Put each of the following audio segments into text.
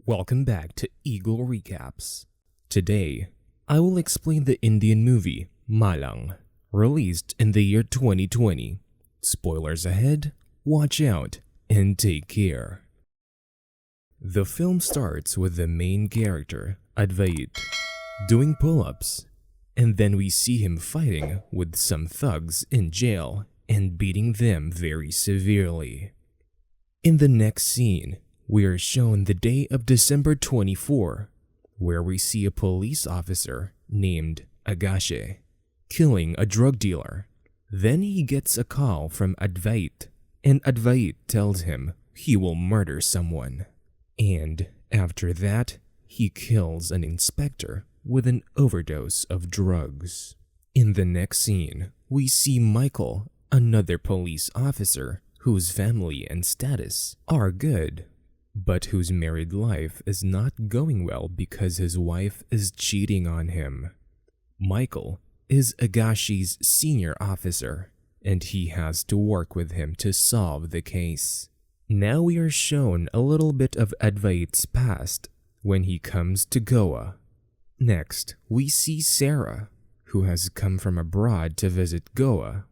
Welcome back to Eagle Recaps. Today, I will explain the Indian movie Malang, released in the year 2020. Spoilers ahead, watch out, and take care. The film starts with the main character, Advait, doing pull-ups, and then we see him fighting with some thugs in jail and beating them very severely. In the next scene, we are shown the day of December 24, where we see a police officer named Aghase killing a drug dealer. Then he gets a call from Advait, and Advait tells him he will murder someone. And after that, he kills an inspector with an overdose of drugs. In the next scene, we see Michael, another police officer whose family and status are good, but whose married life is not going well because his wife is cheating on him. Michael is Aghase's senior officer, and he has to work with him to solve the case. Now we are shown a little bit of Advait's past when he comes to Goa. Next, we see Sara, who has come from abroad to visit Goa,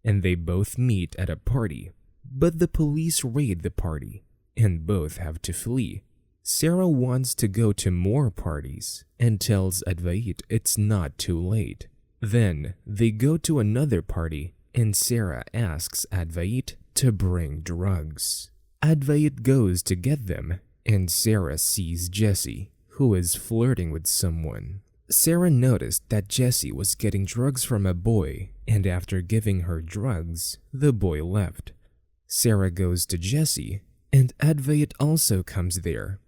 and they both meet at a party, but the police raid the party, and both have to flee. Sara wants to go to more parties and tells Advait it's not too late. Then they go to another party and Sara asks Advait to bring drugs. Advait goes to get them and Sara sees Jesse, who is flirting with someone. Sara noticed that Jesse was getting drugs from a boy, and after giving her drugs, the boy left. Sara goes to Jesse, and Advait also comes there.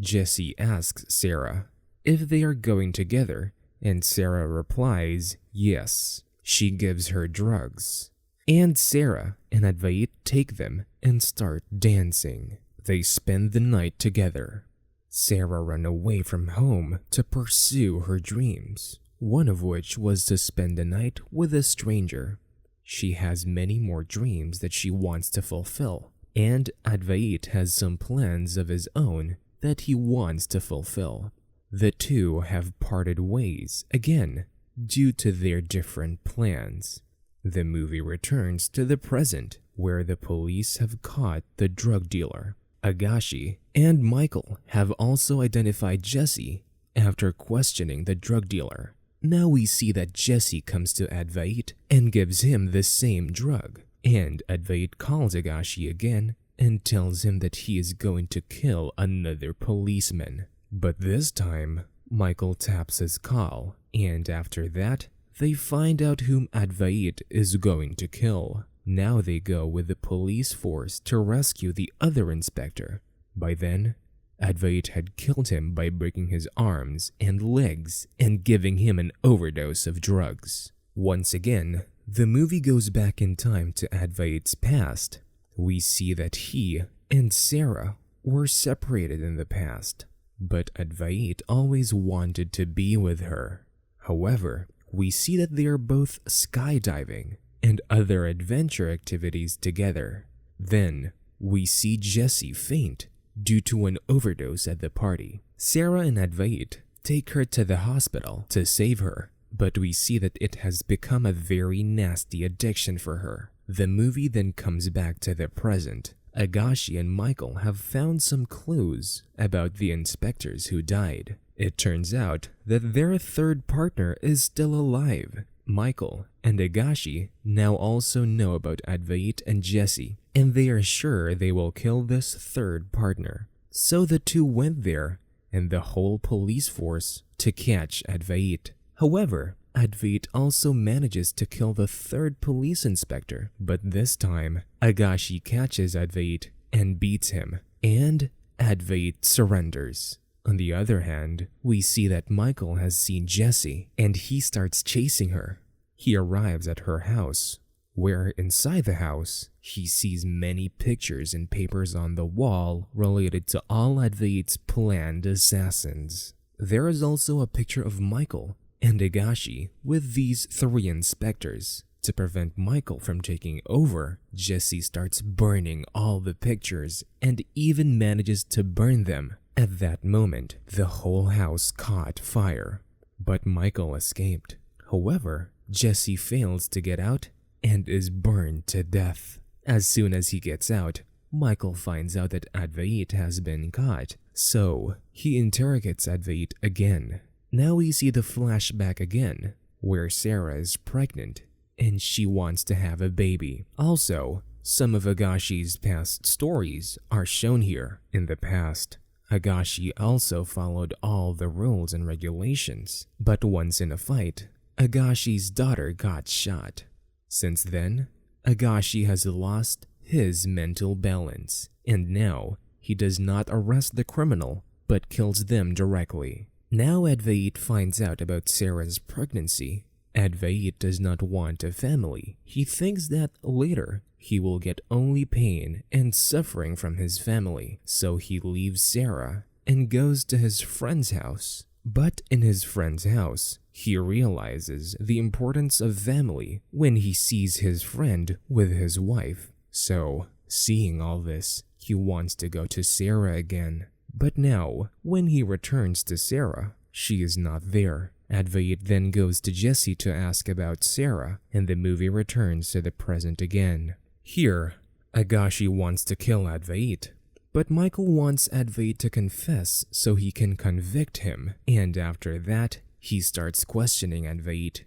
Jesse asks Sara if they are going together, and Sara replies yes. She gives her drugs, and Sara and Advait take them and start dancing. They spend the night together. Sara ran away from home to pursue her dreams, one of which was to spend the night with a stranger. She has many more dreams that she wants to fulfill, and Advait has some plans of his own that he wants to fulfill. The two have parted ways again due to their different plans. The movie returns to the present, where the police have caught the drug dealer. Aghase and Michael have also identified Jesse after questioning the drug dealer. Now we see that Jesse comes to Advait and gives him the same drug, and Advait calls Aghase again and tells him that he is going to kill another policeman. But this time, Michael taps his call, and after that, they find out whom Advait is going to kill. Now they go with the police force to rescue the other inspector. By then, Advait had killed him by breaking his arms and legs and giving him an overdose of drugs. Once again, the movie goes back in time to Advait's past. We see that he and Sara were separated in the past, but Advait always wanted to be with her. However, we see that they are both skydiving and other adventure activities together. Then, we see Jesse faint due to an overdose at the party. Sara and Advait take her to the hospital to save her, but we see that it has become a very nasty addiction for her. The movie then comes back to the present. Aghase and Michael have found some clues about the inspectors who died. It turns out that their third partner is still alive. Michael and Aghase now also know about Advait and Jesse, and they are sure they will kill this third partner. So the two went there and the whole police force to catch Advait. However, Advait also manages to kill the third police inspector, but this time, Aghase catches Advait and beats him, and Advait surrenders. On the other hand, we see that Michael has seen Jesse, and he starts chasing her. He arrives at her house, where inside the house, he sees many pictures and papers on the wall related to all Advait's planned assassins. There is also a picture of Michael and Aghase with these three inspectors. To prevent Michael from taking over, Jesse starts burning all the pictures and even manages to burn them At that moment, the whole house caught fire, but Michael escaped. However, Jesse fails to get out and is burned to death. As soon as he gets out, Michael finds out that Advait has been caught, so he interrogates Advait again. Now we see the flashback again, where Sara is pregnant and she wants to have a baby. Also, some of Aghase's past stories are shown here. In the past, Aghase also followed all the rules and regulations, but once in a fight, Aghase's daughter got shot. Since then, Aghase has lost his mental balance, and now he does not arrest the criminal, but kills them directly. Now Advait finds out about Sara's pregnancy. Advait does not want a family. He thinks that later he will get only pain and suffering from his family, so he leaves Sara and goes to his friend's house. But in his friend's house, he realizes the importance of family when he sees his friend with his wife. So, seeing all this, he wants to go to Sara again. But now, when he returns to Sara, she is not there. Advait then goes to Jesse to ask about Sara, and the movie returns to the present again. Here, Aghase wants to kill Advait, but Michael wants Advait to confess so he can convict him, and after that, he starts questioning Advait.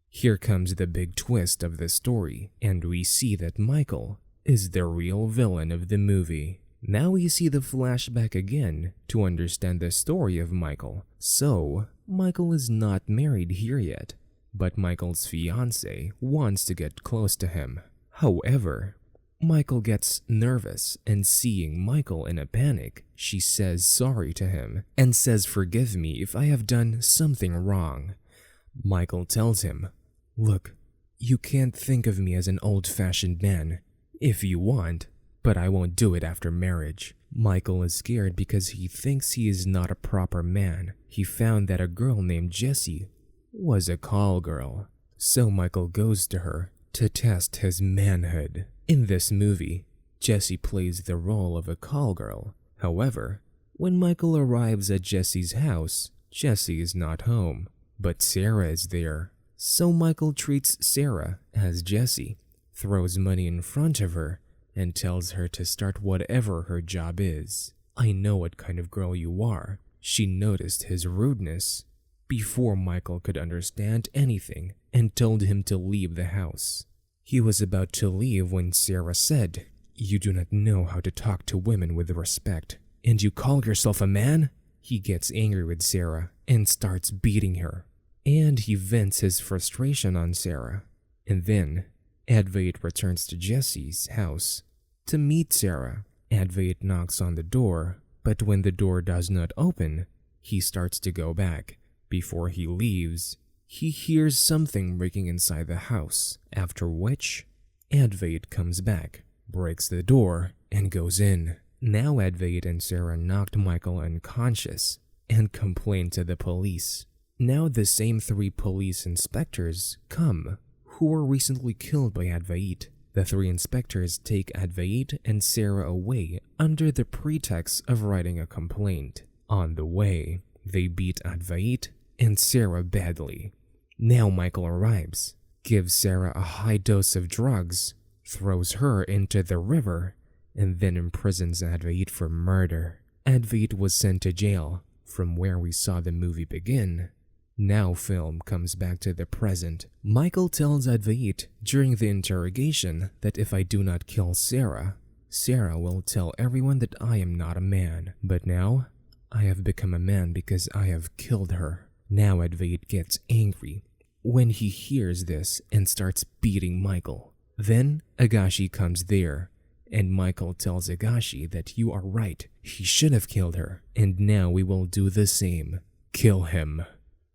Here comes the big twist of the story, and we see that Michael is the real villain of the movie. Now we see the flashback again to understand the story of Michael. So, Michael is not married here yet, but Michael's fiancée wants to get close to him. However, Michael gets nervous, and seeing Michael in a panic, she says sorry to him and says forgive me if I have done something wrong. Michael tells him, "Look, you can't think of me as an old-fashioned man. If you want, but I won't do it after marriage." Michael is scared because he thinks he is not a proper man. He found that a girl named Jessie was a call girl. So Michael goes to her to test his manhood. In this movie, Jessie plays the role of a call girl. However, when Michael arrives at Jessie's house, Jessie is not home, but Sara is there. So Michael treats Sara as Jessie, throws money in front of her, and tells her to start whatever her job is. "I know what kind of girl you are." She noticed his rudeness before Michael could understand anything and told him to leave the house. He was about to leave when Sara said, "You do not know how to talk to women with respect, and you call yourself a man?" He gets angry with Sara and starts beating her, and he vents his frustration on Sara. And then Advait returns to Jesse's house to meet Sara. Advait knocks on the door, but when the door does not open, he starts to go back. Before he leaves, he hears something breaking inside the house, after which Advait comes back, breaks the door, and goes in. Now Advait and Sara knocked Michael unconscious and complained to the police. Now the same 3 police inspectors come who were recently killed by Advait. The 3 inspectors take Advait and Sara away under the pretext of writing a complaint. On the way, they beat Advait and Sara badly. Now Michael arrives, gives Sara a high dose of drugs, throws her into the river, and then imprisons Advait for murder. Advait was sent to jail, from where we saw the movie begin. Now film comes back to the present. Michael tells Advait during the interrogation that if I do not kill Sara, Sara will tell everyone that I am not a man. But now, I have become a man because I have killed her. Now Advait gets angry when he hears this and starts beating Michael. Then Aghase comes there, and Michael tells Aghase that you are right, he should have killed her, and now we will do the same. Kill him.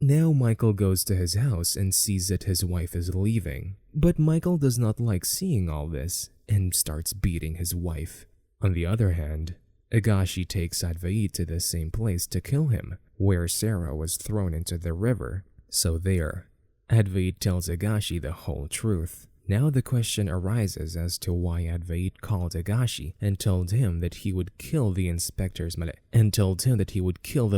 Now Michael goes to his house and sees that his wife is leaving, but Michael does not like seeing all this and starts beating his wife. On the other hand, Aghase takes Advait to the same place to kill him, where Sara was thrown into the river. So there, Advait tells Aghase the whole truth. Now the question arises as to why Advait called Aghase and told him that he would kill the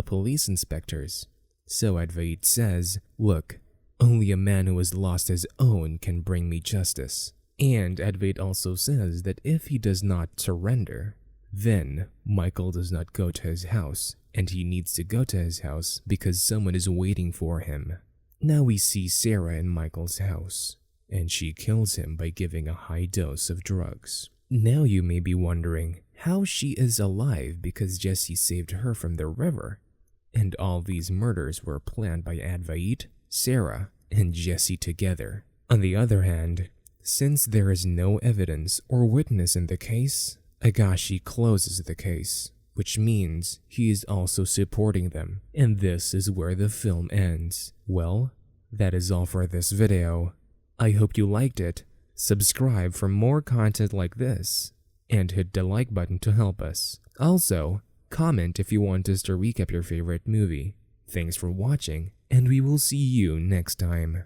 police inspectors. So Advait says, "Look, only a man who has lost his own can bring me justice." And Advait also says that if he does not surrender, then Michael does not go to his house, and he needs to go to his house because someone is waiting for him. Now we see Sara in Michael's house, and she kills him by giving a high dose of drugs. Now you may be wondering how she is alive because Jesse saved her from the river, and all these murders were planned by Advait, Sara, and Jesse together. On the other hand, since there is no evidence or witness in the case, Aghase closes the case, which means he is also supporting them, and this is where the film ends. Well, that is all for this video. I hope you liked it. Subscribe for more content like this, and hit the like button to help us. Also, comment if you want us to recap your favorite movie. Thanks for watching, and we will see you next time.